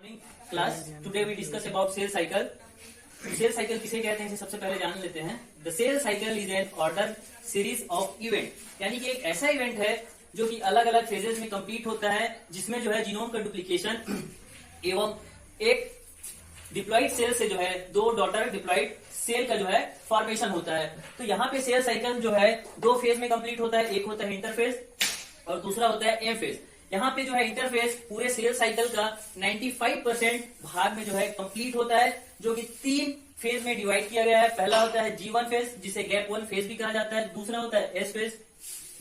Class today we discuss about cell cycle. Cell cycle किसे कहते हैं इसे सबसे पहले जान लेते हैं। The cell cycle is an order series of event, यानी कि एक ऐसा इवेंट है जो कि अलग अलग फेजेस में कंप्लीट होता है, जिसमें जो है जीनोम का डुप्लीकेशन एवं एक डिप्लॉइड सेल से जो है दो डॉटर डिप्लॉइड सेल का जो है फॉर्मेशन होता है। तो यहाँ पे सेल साइकिल जो है दो फेज में कंप्लीट होता है, एक होता है इंटरफेज और दूसरा होता है एम फेज। यहाँ पे जो है इंटरफेज पूरे सेल साइकिल का 95% भाग में जो है कंप्लीट होता है, जो कि तीन फेज में डिवाइड किया गया है। पहला होता है G1 फेज, जिसे गैप 1 फेज भी कहा जाता है। दूसरा होता है S फेज,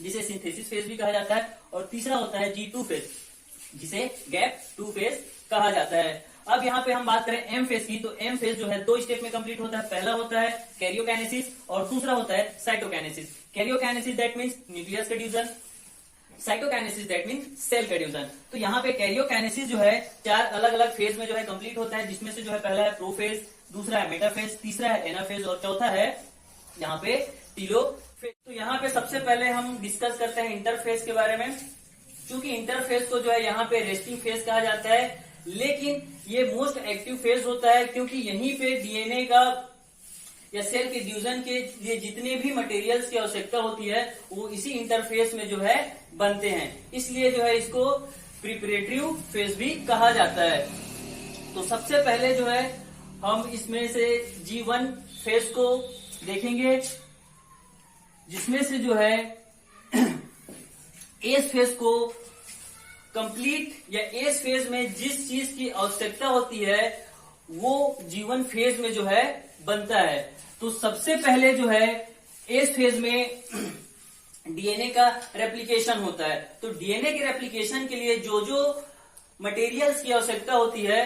जिसे सिंथेसिस फेज भी कहा जाता है। और तीसरा होता है G2 फेज, जिसे गैप 2 फेज कहा जाता है। अब यहाँ पे हम बात करें एम फेज की, तो एम फेज जो है दो स्टेप में कंप्लीट होता है। पहला होता है कैरियोकाइनेसिस और दूसरा होता है cytokinesis. Karyokinesis that means nucleus का division, cytokinesis that mean cell का डिवीजन। तो यहाँ पे कैरियोकाइनेसिस जो है चार अलग अलग फेज में जो है कंप्लीट होता है, जिसमें से जो है पहला है प्रोफेज, दूसरा है मेटाफेज, तीसरा है एनाफेज और चौथा है यहाँ पे टीलोफेज। तो यहाँ पे सबसे पहले हम डिस्कस करते हैं इंटरफेज के बारे में। क्योंकि इंटरफेज को जो है यहाँ पे रेस्टिंग फेज कहा जाता है, लेकिन ये मोस्ट एक्टिव फेज होता है, क्योंकि यहीं पे डीएनए का या सेल के डिवीजन के लिए जितने भी मटेरियल्स की आवश्यकता होती है वो इसी इंटरफेस में जो है बनते हैं। इसलिए जो है इसको प्रिपरेटरी फेज भी कहा जाता है। तो सबसे पहले जो है हम इसमें से G1 फेज को देखेंगे, जिसमें से जो है एस फेज को कंप्लीट या एस फेज में जिस चीज की आवश्यकता होती है वो G1 फेज में जो है बनता है। तो सबसे पहले जो है एस फेज में डीएनए का रेप्लिकेशन होता है। तो डीएनए के रेप्लिकेशन के लिए जो जो मटेरियल्स की आवश्यकता होती है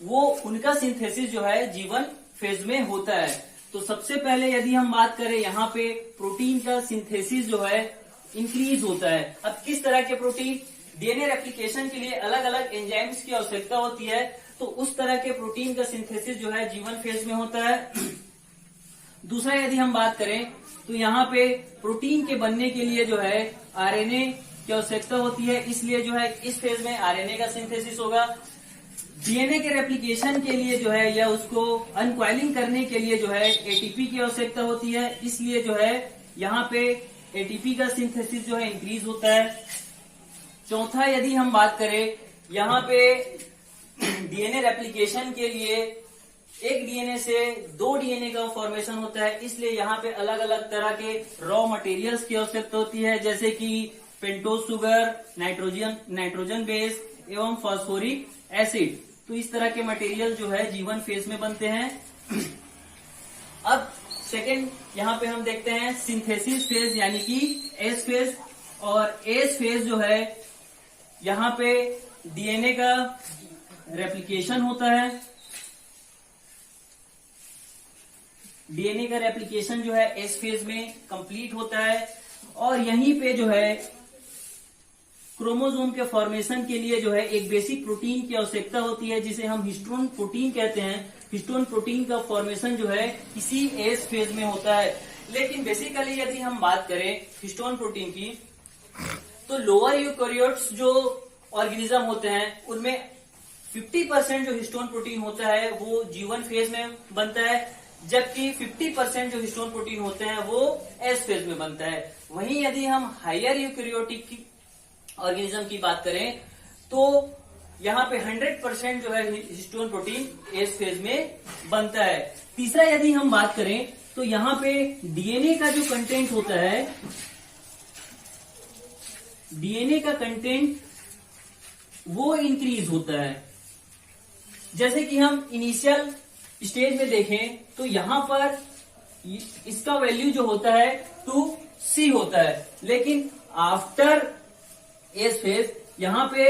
वो उनका सिंथेसिस जो है G1 फेज में होता है। तो सबसे पहले यदि हम बात करें, यहाँ पे प्रोटीन का सिंथेसिस जो है इंक्रीज होता है। अब किस तरह के प्रोटीन? डीएनए रेप्लिकेशन के लिए अलग अलग एंजाइम्स की आवश्यकता होती है, तो उस तरह के प्रोटीन का सिंथेसिस जो है G1 फेज में होता है। दूसरा यदि हम बात करें तो यहाँ पे प्रोटीन के बनने के लिए जो है आरएनए की आवश्यकता होती है, इसलिए जो है इस फेज में आरएनए का सिंथेसिस होगा। डीएनए के रेप्लिकेशन के लिए जो है या उसको अनकॉइलिंग करने के लिए जो है एटीपी की आवश्यकता होती है, इसलिए जो है यहाँ पे एटीपी का सिंथेसिस जो है इंक्रीज होता है। चौथा यदि हम बात करें, यहाँ पे डीएनए रेप्लिकेशन के लिए एक डीएनए से दो डीएनए का फॉर्मेशन होता है, इसलिए यहाँ पे अलग अलग तरह के रॉ मटेरियल्स की आवश्यकता होती है, जैसे कि पेंटोज शुगर, नाइट्रोजन बेस एवं फास्फोरिक एसिड। तो इस तरह के मटेरियल जो है G1 फेज में बनते हैं। अब सेकेंड यहाँ पे हम देखते हैं सिंथेसिस फेज, यानी कि एस फेज। और एस फेज जो है यहाँ पे डीएनए का रेप्लिकेशन होता है। डीएनए का रेप्लिकेशन जो है एस फेज में कंप्लीट होता है, और यहीं पे जो है क्रोमोसोम के फॉर्मेशन के लिए जो है एक बेसिक प्रोटीन की आवश्यकता होती है, जिसे हम हिस्टोन प्रोटीन कहते हैं। हिस्टोन प्रोटीन का फॉर्मेशन जो है इसी एस फेज में होता है। लेकिन बेसिकली यदि हम बात करें हिस्टोन प्रोटीन की, तो लोअर यूकेरियोट्स जो ऑर्गेनिज्म होते हैं उनमें 50% जो हिस्टोन प्रोटीन होता है वो G1 फेज में बनता है, जबकि 50% जो हिस्टोन प्रोटीन होते हैं वो एस फेज में बनता है। वहीं यदि हम हायर यूकेरियोटिक ऑर्गेनिज्म की बात करें तो यहाँ पे 100% जो है हिस्टोन प्रोटीन एस फेज में बनता है। तीसरा यदि हम बात करें तो यहाँ पे डीएनए का जो कंटेंट होता है, डीएनए का कंटेंट वो इंक्रीज होता है। जैसे कि हम इनिशियल स्टेज में देखें तो यहाँ पर इसका वैल्यू जो होता है 2C होता है, लेकिन आफ्टर एस फेज यहाँ पे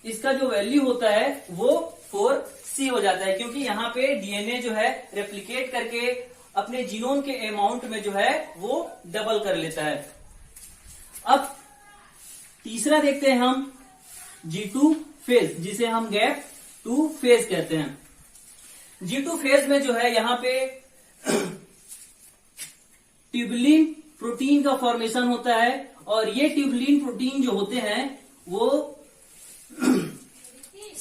इसका जो वैल्यू होता है वो 4C हो जाता है, क्योंकि यहाँ पे डीएनए जो है रेप्लिकेट करके अपने जीनोम के अमाउंट में जो है वो डबल कर लेता है। अब तीसरा देखते हैं हम G2 फेज, जिसे हम गैप 2 फेज कहते हैं। G2 फेज में जो है यहाँ पे ट्यूबुलिन प्रोटीन का फॉर्मेशन होता है, और ये ट्यूबुलिन प्रोटीन जो होते हैं वो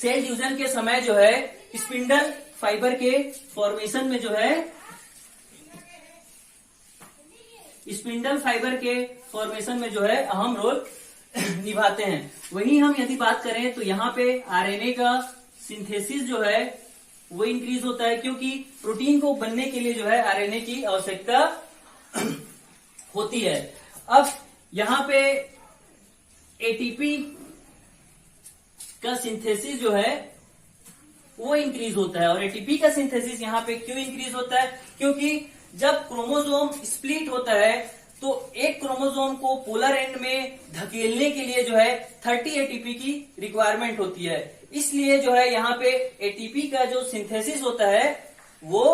सेल डिवीजन के समय जो है स्पिंडल फाइबर के फॉर्मेशन में जो है स्पिंडल फाइबर के फॉर्मेशन में जो है अहम रोल निभाते हैं। वहीं हम यदि बात करें तो यहाँ पे आरएनए का सिंथेसिस जो है वो इंक्रीज होता है, क्योंकि प्रोटीन को बनने के लिए जो है आरएनए की आवश्यकता होती है। अब यहाँ पे एटीपी का सिंथेसिस जो है वो इंक्रीज होता है। और एटीपी का सिंथेसिस यहाँ पे क्यों इंक्रीज होता है? क्योंकि जब क्रोमोसोम स्प्लिट होता है तो एक क्रोमोसोम को पोलर एंड में धकेलने के लिए जो है 30 एटीपी की रिक्वायरमेंट होती है। इसलिए जो है यहाँ पे एटीपी का जो सिंथेसिस होता है वो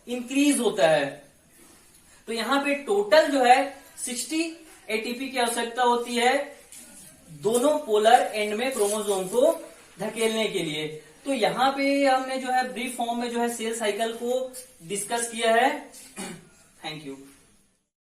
इंक्रीज होता है। तो यहाँ पे टोटल जो है 60 एटीपी की आवश्यकता होती है दोनों पोलर एंड में क्रोमोसोम को धकेलने के लिए। तो यहाँ पे हमने जो है ब्रीफ फॉर्म में जो है सेल साइकिल को डिस्कस किया है। Thank you.